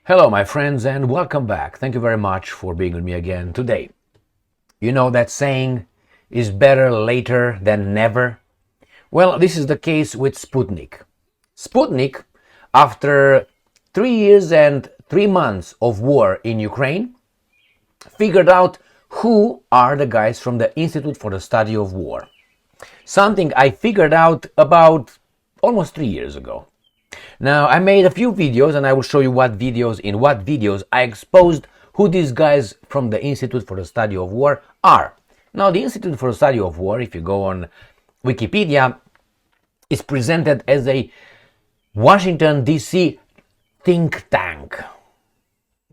Hello, my friends, and welcome back. Thank you very much for being with me again today. You know that saying is better later than never? Well, this is the case with Sputnik. Sputnik, after 3 years and 3 months of war in Ukraine, figured out who are the guys from the Institute for the Study of War. Something I figured out about almost 3 years ago. Now, I made a few videos and I will show you in what videos I exposed who these guys from the Institute for the Study of War are. Now, the Institute for the Study of War, if you go on Wikipedia, is presented as a Washington, D.C. think tank.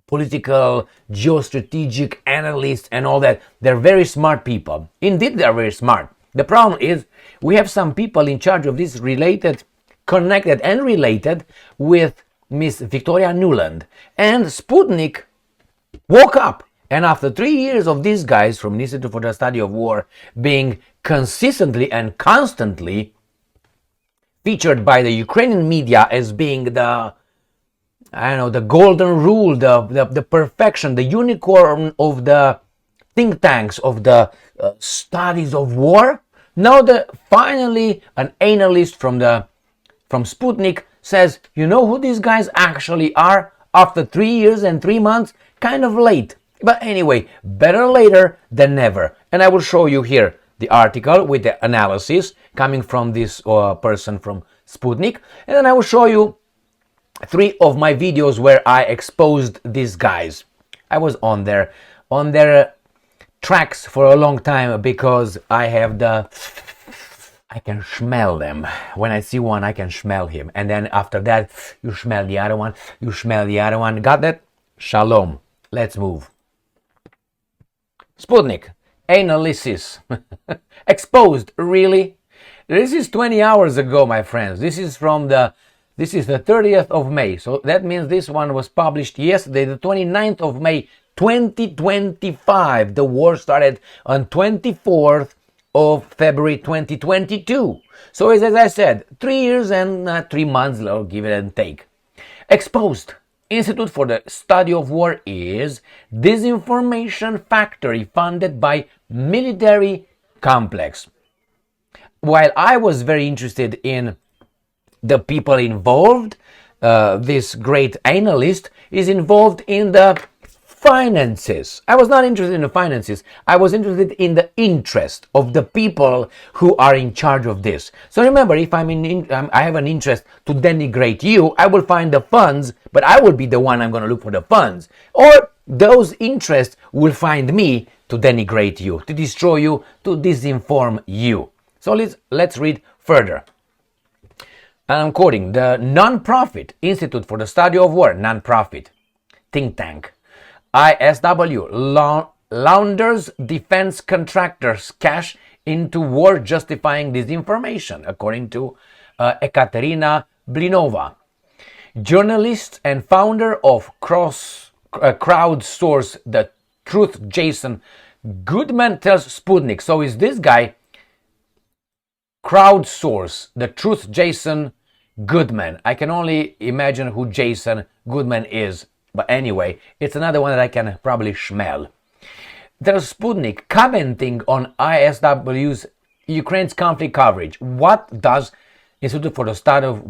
Political, geostrategic analysts and all that. They're very smart people. Indeed, they're very smart. The problem is we have some people in charge of this connected and related with Miss Victoria Nuland. And Sputnik woke up. And after 3 years of these guys from the Institute for the Study of War being consistently and constantly featured by the Ukrainian media as being the golden rule, the perfection, the unicorn of the think tanks, of the studies of war, now finally an analyst from Sputnik says, you know who these guys actually are after 3 years and 3 months? Kind of late. But anyway, better later than never. And I will show you here the article with the analysis coming from this person from Sputnik. And then I will show you 3 of my videos where I exposed these guys. I was on their tracks for a long time because I can smell them. When I see one, I can smell him. And then after that, you smell the other one, you smell the other one. Got that? Shalom. Let's move. Sputnik Analysis. Exposed, really? This is 20 hours ago, my friends. This is the 30th of May. So that means this one was published yesterday, the 29th of May, 2025. The war started on 24th of February 2022. So as I said, 3 years and 3 months, I'll give it and take. Exposed. Institute for the Study of War is disinformation factory funded by military complex. While I was very interested in the people involved, this great analyst is involved in the finances. I was not interested in the finances. I was interested in the interest of the people who are in charge of this. So remember, if I have an interest to denigrate you, I will find the funds, but I will be the one I'm going to look for the funds. Or those interests will find me to denigrate you, to destroy you, to disinform you. So let's read further. And I'm quoting the non-profit Institute for the Study of War, non-profit think tank. ISW launders defense contractors' cash into war justifying disinformation, according to Ekaterina Blinova. Journalist and founder of crowdsource The Truth, Jason Goodman, tells Sputnik. So is this guy crowdsource The Truth, Jason Goodman? I can only imagine who Jason Goodman is. But anyway, it's another one that I can probably smell. There's Sputnik commenting on ISW's Ukraine's conflict coverage. What does Institute for the Study of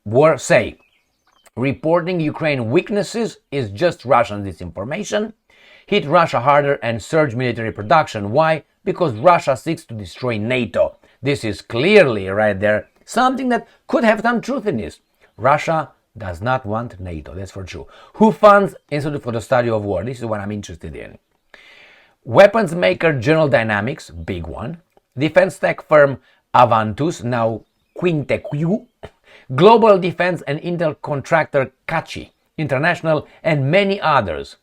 War say? Reporting Ukraine weaknesses is just Russian disinformation. Hit Russia harder and surge military production. Why? Because Russia seeks to destroy NATO. This is clearly right there something that could have some truth in this. Russia does not want NATO, that's for sure. Who funds Institute for the Study of War? This is what I'm interested in. Weapons maker General Dynamics, big one. Defense tech firm Avantus, now Quinteq. Global defense and intel contractor Kachi International, and many others.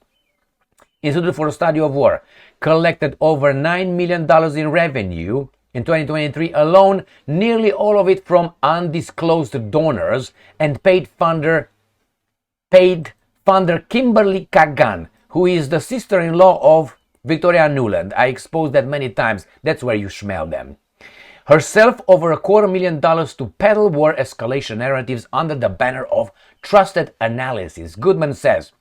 Institute for the Study of War collected over $9 million in revenue in 2023 alone, nearly all of it from undisclosed donors, and paid funder Kimberly Kagan, who is the sister-in-law of Victoria Nuland. I exposed that many times. That's where you smell them. Herself over $250,000 to peddle war escalation narratives under the banner of trusted analysis. Goodman says,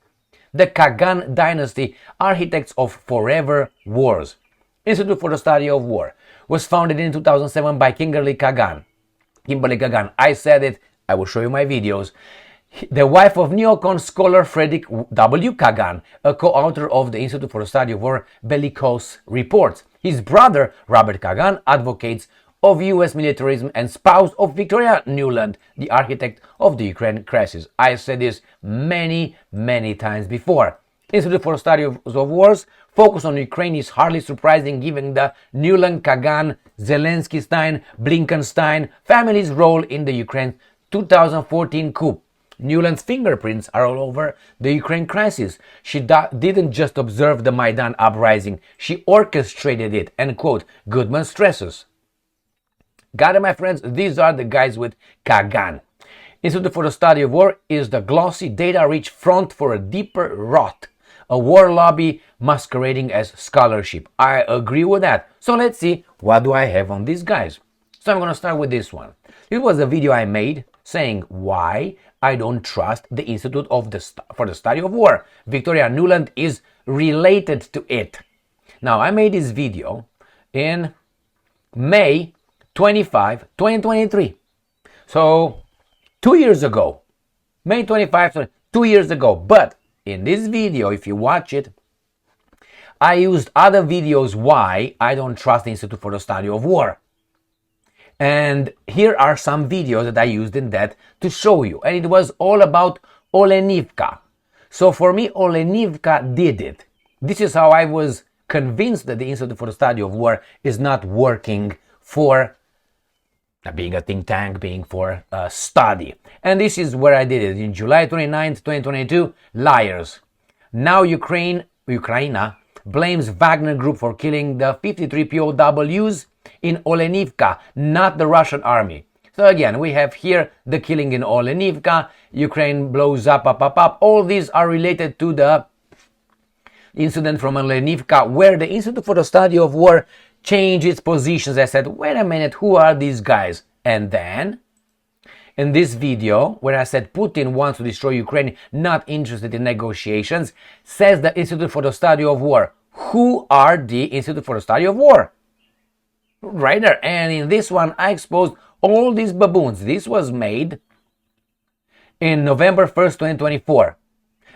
the Kagan dynasty, architects of forever wars. Institute for the Study of War was founded in 2007 by Kimberly Kagan. I said it, I will show you my videos. The wife of neocon scholar Frederick W. Kagan, a co-author of the Institute for the Study of War Bellicose reports. His brother, Robert Kagan, advocates of U.S. militarism and spouse of Victoria Nuland, the architect of the Ukraine crisis. I said this many times before. Institute for the Study of Wars focus on Ukraine is hardly surprising given the Nuland, Kagan, Zelensky-Stein, Blinken-Stein family's role in the Ukraine 2014 coup. Nuland's fingerprints are all over the Ukraine crisis. She didn't just observe the Maidan uprising, she orchestrated it, end quote, Goodman stresses. Got it, my friends? These are the guys with Kagan. Institute for the Study of War is the glossy, data-rich front for a deeper rot, a war lobby masquerading as scholarship. I agree with that. So let's see, what do I have on these guys? So I'm going to start with this one. It was a video I made saying why I don't trust the Institute for the Study of War. Victoria Nuland is related to it. Now, I made this video in May 25, 2023. So, 2 years ago. May 25, 2 years ago. But in this video, if you watch it, I used other videos why I don't trust the Institute for the Study of War. And here are some videos that I used in that to show you. And it was all about Olenivka. So for me, Olenivka did it. This is how I was convinced that the Institute for the Study of War is not working for being a think tank, being for study. And this is where I did it. In July 29th, 2022, liars. Now Ukraine blames Wagner Group for killing the 53 POWs in Olenivka, not the Russian army. So again, we have here the killing in Olenivka, Ukraine blows up. All these are related to the incident from Olenivka, where the Institute for the Study of War changed its positions. I said, wait a minute, who are these guys? And then, in this video, where I said Putin wants to destroy Ukraine, not interested in negotiations, says the Institute for the Study of War. Who are the Institute for the Study of War? Right there. And in this one, I exposed all these baboons. This was made in November 1st, 2024.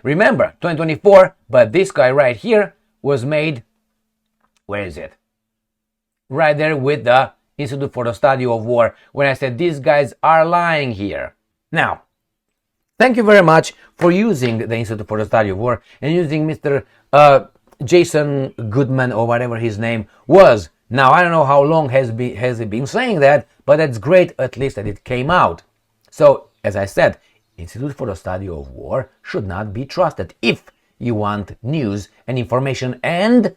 Remember, 2024, but this guy right here was made, where is it? Right there with the Institute for the Study of War, when I said these guys are lying here. Now, thank you very much for using the Institute for the Study of War and using Mr. Jason Goodman or whatever his name was. Now, I don't know how long has he been saying that, but that's great at least that it came out. So, as I said, Institute for the Study of War should not be trusted if you want news and information and,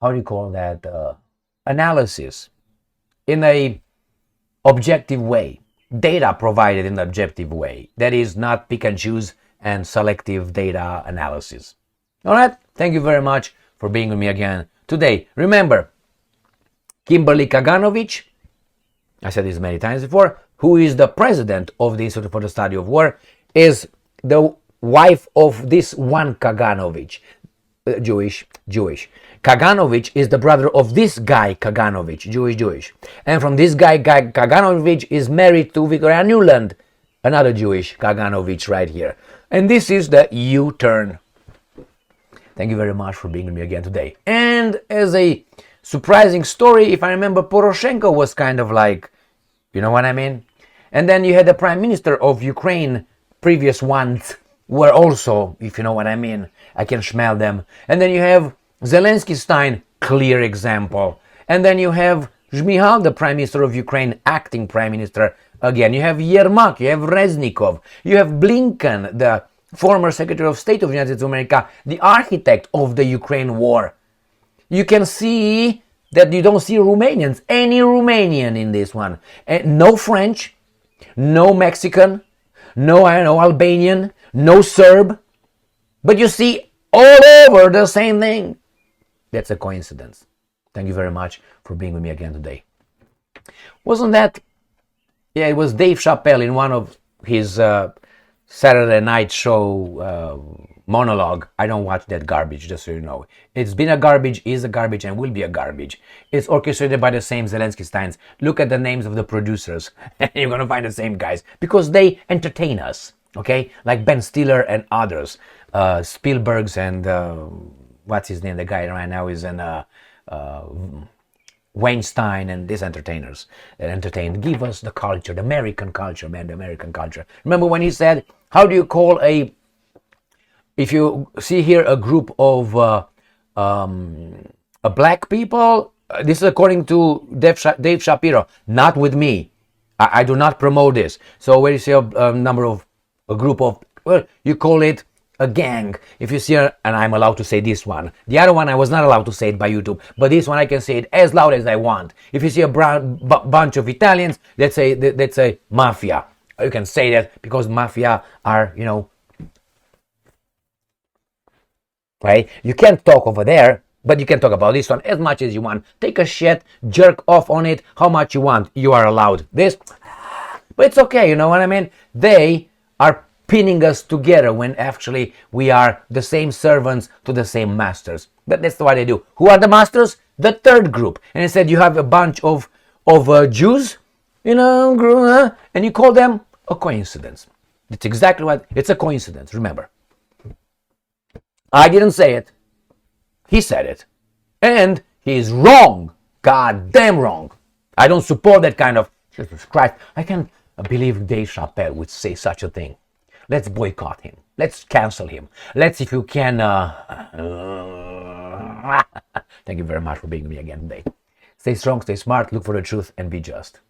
how do you call that, analysis in a objective way, data provided in an objective way. That is not pick and choose and selective data analysis. All right, thank you very much for being with me again today. Remember, Kimberly Kaganovich, I said this many times before, who is the president of the Institute for the Study of War, is the wife of this one Kaganovich, Jewish. Kaganovich is the brother of this guy Kaganovich, Jewish. And from this guy Kaganovich is married to Victoria Nuland, another Jewish Kaganovich right here. And this is the U-turn. Thank you very much for being with me again today. And as a surprising story, if I remember, Poroshenko was kind of like, you know what I mean? And then you had the Prime Minister of Ukraine, previous ones were also, if you know what I mean, I can smell them. And then you have Zelensky-Stein, clear example. And then you have Zhmyhal, the Prime Minister of Ukraine, acting Prime Minister. Again, you have Yermak, you have Reznikov, you have Blinken, the former Secretary of State of the United States of America, the architect of the Ukraine war. You can see that you don't see Romanians, any Romanian in this one. No French, no Mexican, no Albanian, no Serb. But you see all over the same thing. That's a coincidence. Thank you very much for being with me again today. Wasn't that? Yeah, it was Dave Chappelle in one of his Saturday night show monologue. I don't watch that garbage, just so you know. It's been a garbage, is a garbage, and will be a garbage. It's orchestrated by the same Zelensky Steins. Look at the names of the producers, and you're gonna find the same guys because they entertain us. Okay, like Ben Stiller and others, Spielberg's and what's his name? The guy right now is in Weinstein and these entertainers that entertain. Give us the culture, the American culture, man, the American culture. Remember when he said, "How do you call a?" If you see here a group of black people, this is according to Dave Shapiro, not with me. I do not promote this. So where you see a group of, well, you call it a gang. If you see, and I'm allowed to say this one. The other one I was not allowed to say it by YouTube, but this one I can say it as loud as I want. If you see a bunch of Italians, let's say mafia. You can say that because mafia are, right? You can't talk over there, but you can talk about this one as much as you want. Take a shit, jerk off on it, how much you want. You are allowed this, but it's okay, you know what I mean? They are pinning us together when actually we are the same servants to the same masters. That's what they do. Who are the masters? The third group. And instead you have a bunch of Jews, and you call them a coincidence. It's exactly what, it's a coincidence, remember. I didn't say it. He said it. And he is wrong. God damn wrong. I don't support that kind of, Jesus Christ. I can't believe Dave Chappelle would say such a thing. Let's boycott him. Let's cancel him. Let's, if you can, thank you very much for being with me again today. Stay strong, stay smart, look for the truth, and be just.